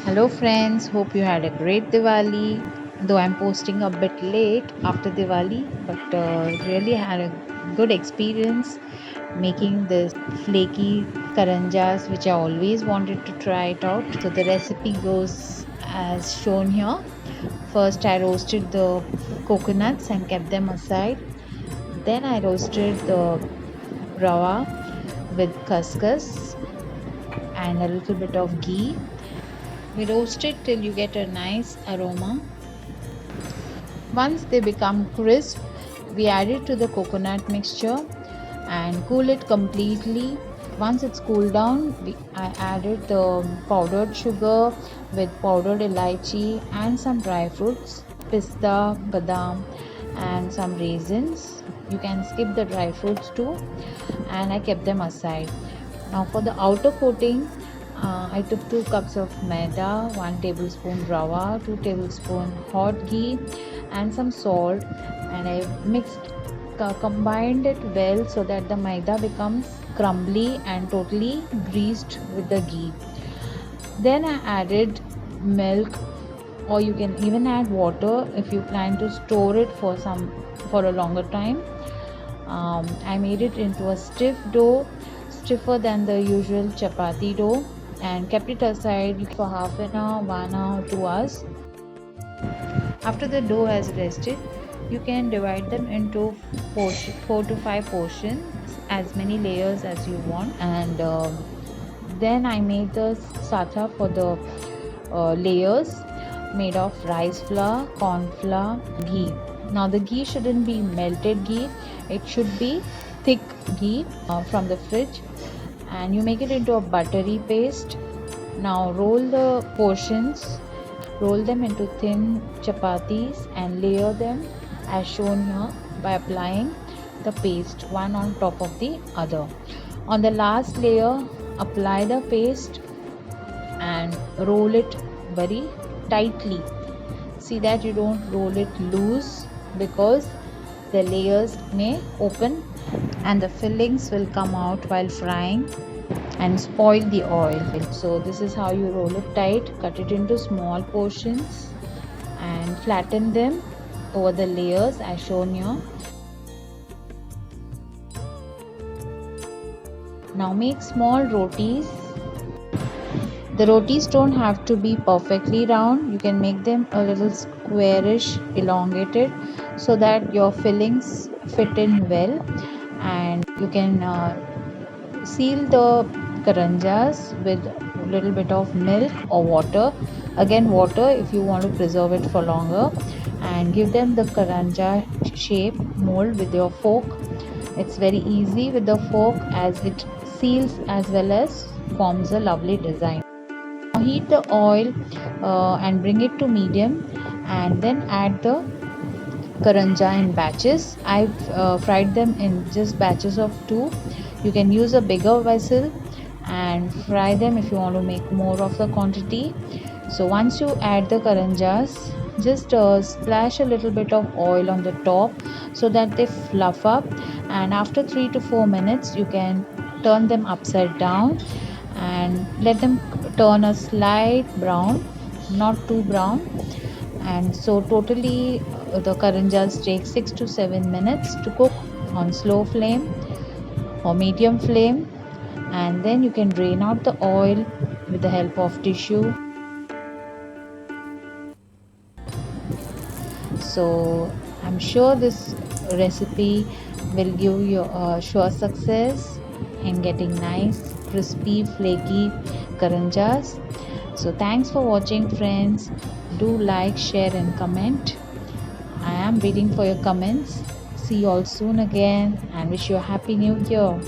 Hello friends, hope you had a great Diwali. Though I'm posting a bit late after Diwali, but really had a good experience making this flaky karanjas which I always wanted to try it out. So the recipe goes as shown here. First I roasted the coconuts and kept them aside. Then I roasted the rava with khaskhas and a little bit of ghee. We roast it till you get a nice aroma. Once they become crisp, we add it to the coconut mixture and cool it completely. Once it's cooled down, I added the powdered sugar with powdered elaichi and some dry fruits, pista, badam, and some raisins. You can skip the dry fruits too, and I kept them aside. Now for the outer coating, I took 2 cups of maida, 1 tablespoon rava, 2 tablespoon hot ghee and some salt, and I combined it well so that the maida becomes crumbly and totally greased with the ghee. Then I added milk, or you can even add water if you plan to store it for a longer time. I made it into a stiff dough, stiffer than the usual chapati dough, and kept it aside for half an hour, 1 hour, 2 hours. After the dough has rested, you can divide them into 4 to 5 portions, as many layers as you want. And then I made the satha for the layers made of rice flour, corn flour, ghee. Now the ghee shouldn't be melted ghee, it should be thick ghee from the fridge, and you make it into a buttery paste. Now roll the portions, roll them into thin chapatis and layer them as shown here by applying the paste one on top of the other. On the last layer, apply the paste and roll it very tightly. See that you don't roll it loose, because the layers may open and the fillings will come out while frying and spoil the oil. So this is how you roll it tight. Cut it into small portions and flatten them over the layers as shown here. Now make small rotis. The rotis don't have to be perfectly round. You can make them a little squarish, elongated, so that your fillings fit in well. And you can seal the karanjas with a little bit of milk or water. Again, water if you want to preserve it for longer. And give them the karanja shape mold with your fork. It's very easy with the fork, as it seals as well as forms a lovely design. Now heat the oil and bring it to medium, and then add the karanja in batches. I've fried them in just batches of 2. You can use a bigger vessel and fry them if you want to make more of the quantity. So once you add the karanjas, just splash a little bit of oil on the top so that they fluff up, and after 3 to 4 minutes you can turn them upside down and let them turn a slight brown, not too brown. And so totally the karanjas take 6 to 7 minutes to cook on slow flame or medium flame, and then you can drain out the oil with the help of tissue. So I'm sure this recipe will give you a sure success in getting nice crispy flaky karanjas. So thanks for watching friends. Do like, share and comment. I am waiting for your comments. See you all soon again and wish you a happy new year.